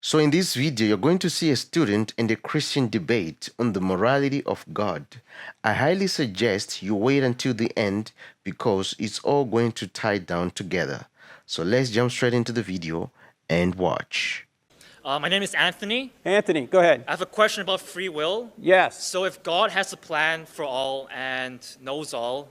So in this video, you're going to see a student and a Christian debate on the morality of God. I highly suggest you wait until the end because it's all going to tie down together. So let's jump straight into the video and watch. My name is Anthony. Anthony, go ahead. I have a question about free will. Yes. So if God has a plan for all and knows all,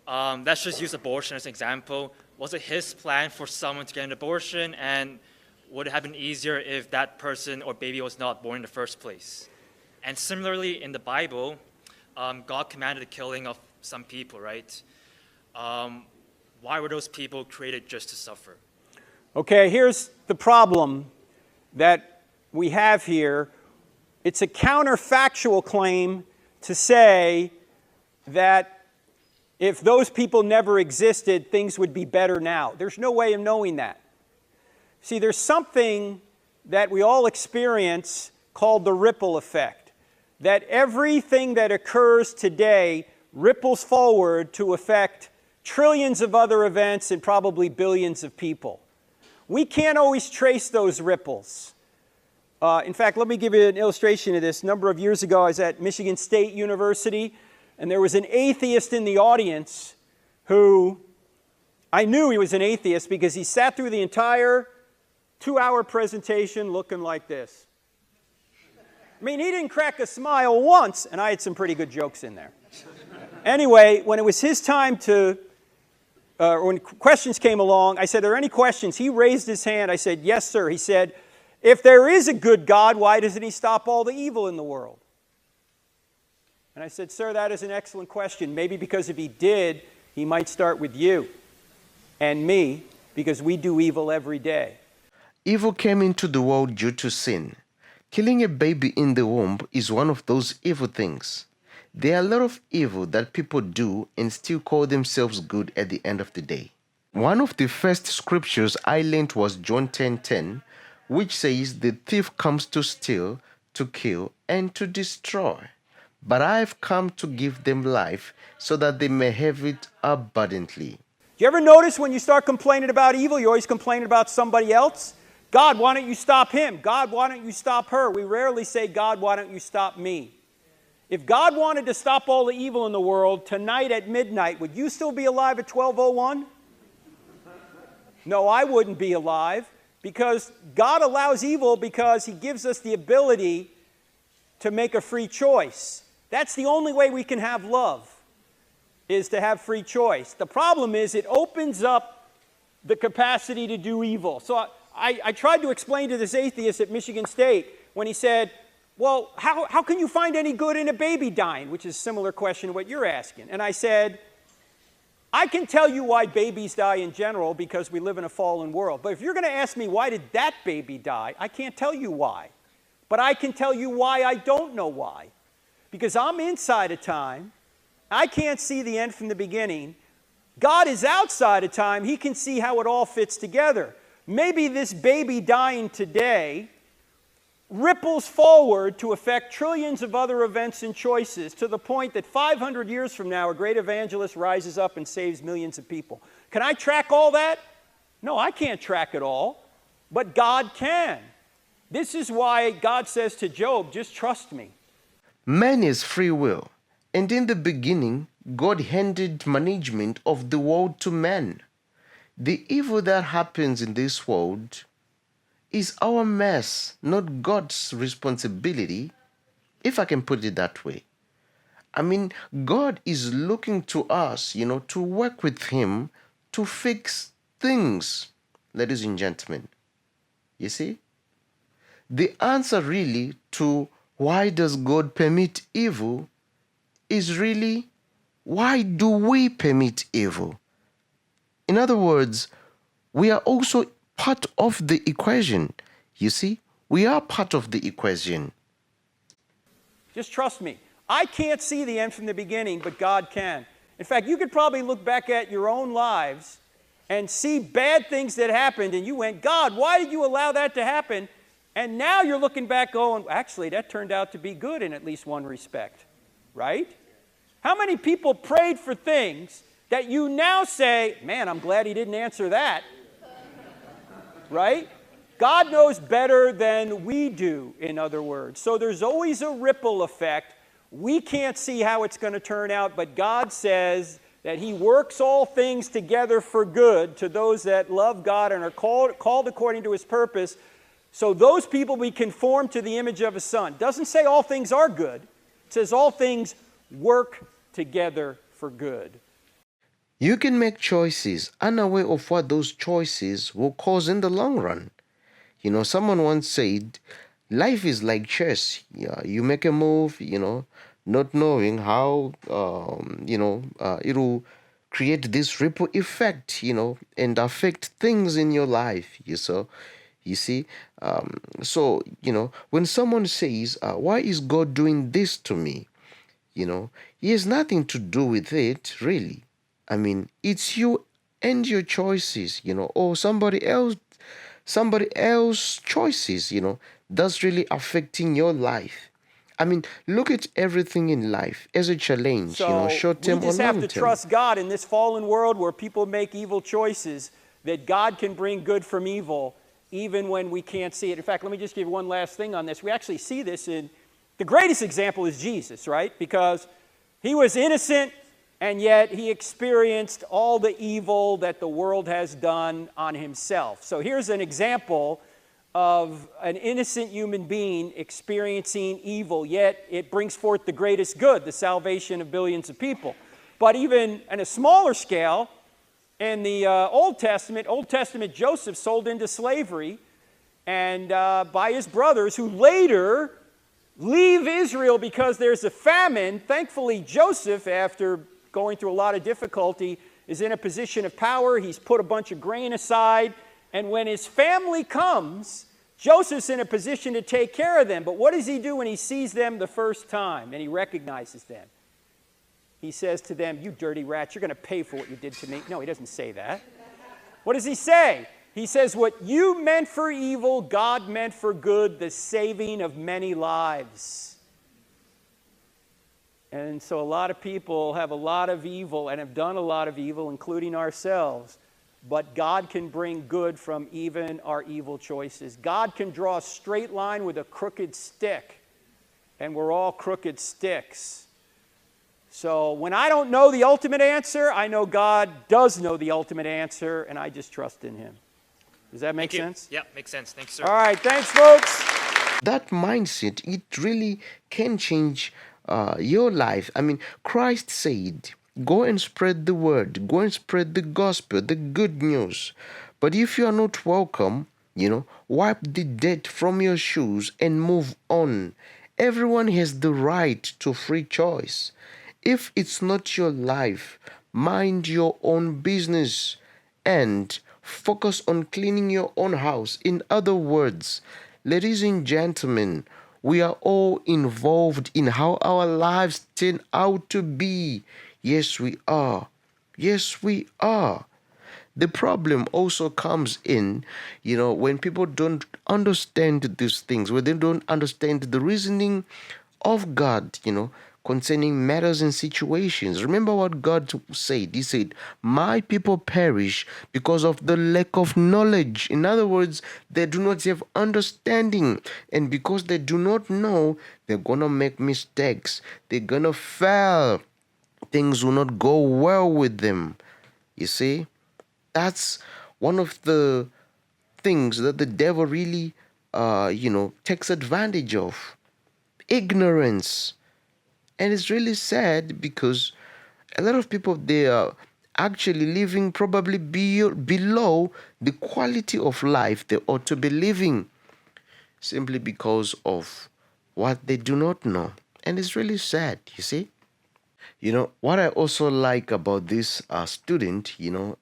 let's just use abortion as an example. Was it his plan for someone to get an abortion, and would it have been easier if that person or baby was not born in the first place? And similarly, in the Bible, God commanded the killing of some people, right? Why were those people created just to suffer? Okay, here's the problem that we have here. It's a counterfactual claim to say that if those people never existed, things would be better now. There's no way of knowing that. See, there's something that we all experience called the ripple effect, that everything that occurs today ripples forward to affect trillions of other events and probably billions of people. We can't always trace those ripples. In fact, let me give you an illustration of this. A number of years ago, I was at Michigan State University, and there was an atheist in the audience who, I knew he was an atheist because he sat through the entire 2-hour presentation looking like this. I mean, he didn't crack a smile once, and I had some pretty good jokes in there. Anyway, when it was his time to when questions came along, I said, are there any questions? He raised his hand. I said, yes, sir. He said, if there is a good God, why doesn't he stop all the evil in the world? And I said, sir, that is an excellent question. Maybe because if he did, he might start with you and me, because we do evil every day. Evil came into the world due to sin. Killing a baby in the womb is one of those evil things. There are a lot of evil that people do and still call themselves good at the end of the day. One of the first scriptures I learned was John 10:10, which says, the thief comes to steal, to kill, and to destroy. But I've come to give them life so that they may have it abundantly. Do you ever notice when you start complaining about evil, you always complain about somebody else? God, why don't you stop him? God, why don't you stop her? We rarely say, God, why don't you stop me? If God wanted to stop all the evil in the world tonight at midnight, would you still be alive at 12:01? No, I wouldn't be alive, because God allows evil because he gives us the ability to make a free choice. That's the only way we can have love, is to have free choice. The problem is it opens up the capacity to do evil. So I tried to explain to this atheist at Michigan State when he said, well, how can you find any good in a baby dying? Which is a similar question to what you're asking. And I said, I can tell you why babies die in general because we live in a fallen world. But if you're going to ask me why did that baby die, I can't tell you why. But I can tell you why I don't know why. Because I'm inside of time. I can't see the end from the beginning. God is outside of time. He can see how it all fits together. Maybe this baby dying today ripples forward to affect trillions of other events and choices to the point that 500 years from now, a great evangelist rises up and saves millions of people. Can I track all that? No, I can't track it all, but God can. This is why God says to Job, just trust me. Man is free will, and in the beginning, God handed management of the world to man. The evil that happens in this world is our mess, not God's responsibility, if I can put it that way. I mean, God is looking to us, to work with him to fix things, ladies and gentlemen. You see? The answer really to why does God permit evil is really, why do we permit evil? In other words, we are also part of the equation. You see, we are part of the equation. Just trust me. I can't see the end from the beginning, but God can. In fact, you could probably look back at your own lives and see bad things that happened, and you went, God, why did you allow that to happen? And now you're looking back going, actually, that turned out to be good in at least one respect, right? How many people prayed for things that you now say, man, I'm glad he didn't answer that, right? God knows better than we do, in other words. So there's always a ripple effect. We can't see how it's going to turn out, but God says that he works all things together for good to those that love God and are called according to his purpose. So those people be conformed to the image of his Son. Doesn't say all things are good. It says all things work together for good. You can make choices unaware of what those choices will cause in the long run. You know, someone once said, life is like chess. Yeah, you make a move, not knowing how, it'll create this ripple effect, and affect things in your life. You see, when someone says, why is God doing this to me? He has nothing to do with it, really. I mean, it's you and your choices, or somebody else choices, that's really affecting your life. I mean, look at everything in life as a challenge, So short we term or just have long to term. trust God in this fallen world where people make evil choices, that God can bring good from evil even when we can't see it. In fact, let me just give one last thing on this. We actually see this in, the greatest example is Jesus, right? Because he was innocent, and yet he experienced all the evil that the world has done on himself. So here's an example of an innocent human being experiencing evil, yet it brings forth the greatest good, the salvation of billions of people. But even on a smaller scale, in the Old Testament, Joseph sold into slavery and by his brothers, who later leave Israel because there's a famine. Thankfully, Joseph, after going through a lot of difficulty, is in a position of power. He's put a bunch of grain aside. And when his family comes, Joseph's in a position to take care of them. But what does he do when he sees them the first time and he recognizes them? He says to them, you dirty rats, you're going to pay for what you did to me. No, he doesn't say that. What does he say? He says, what you meant for evil, God meant for good, the saving of many lives. And so a lot of people have a lot of evil and have done a lot of evil, including ourselves. But God can bring good from even our evil choices. God can draw a straight line with a crooked stick, and we're all crooked sticks. So when I don't know the ultimate answer, I know God does know the ultimate answer, and I just trust in him. Does that make sense? Yeah, makes sense. Thanks, sir. All right, thanks, folks. That mindset, it really can change your life. I mean, Christ said, go and spread the word, go and spread the gospel, the good news. But if you are not welcome, wipe the dirt from your shoes and move on. Everyone has the right to free choice. If it's not your life, mind your own business and focus on cleaning your own house. In other words, ladies and gentlemen, we are all involved in how our lives turn out to be. Yes, we are. Yes, we are. The problem also comes in, when people don't understand these things, when they don't understand the reasoning of God, concerning matters and situations. Remember what God said. He said, my people perish because of the lack of knowledge. In other words, they do not have understanding. And because they do not know, they're going to make mistakes. They're going to fail. Things will not go well with them. You see, that's one of the things that the devil really, takes advantage of. Ignorance. And it's really sad because a lot of people, they are actually living probably below the quality of life they ought to be living simply because of what they do not know. And it's really sad, you see. What I also like about this student,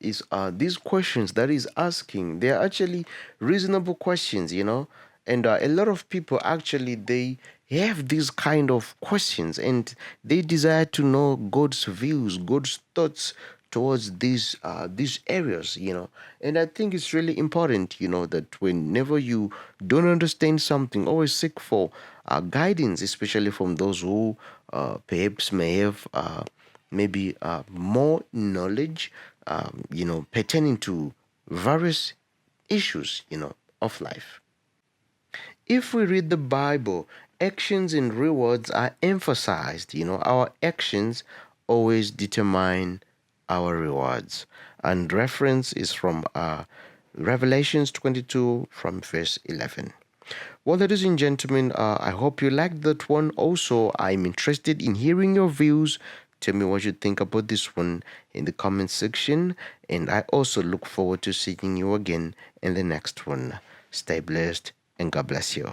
is these questions that he's asking. They're actually reasonable questions, and a lot of people actually, they have these kind of questions and they desire to know God's views, God's thoughts towards these areas, and I think it's really important, that whenever you don't understand something, always seek for guidance, especially from those who perhaps may have maybe more knowledge, pertaining to various issues, of life. If we read the Bible, actions and rewards are emphasized. Our actions always determine our rewards. And reference is from Revelations 22 from verse 11. Well, ladies and gentlemen, I hope you liked that one. Also, I'm interested in hearing your views. Tell me what you think about this one in the comment section. And I also look forward to seeing you again in the next one. Stay blessed and God bless you.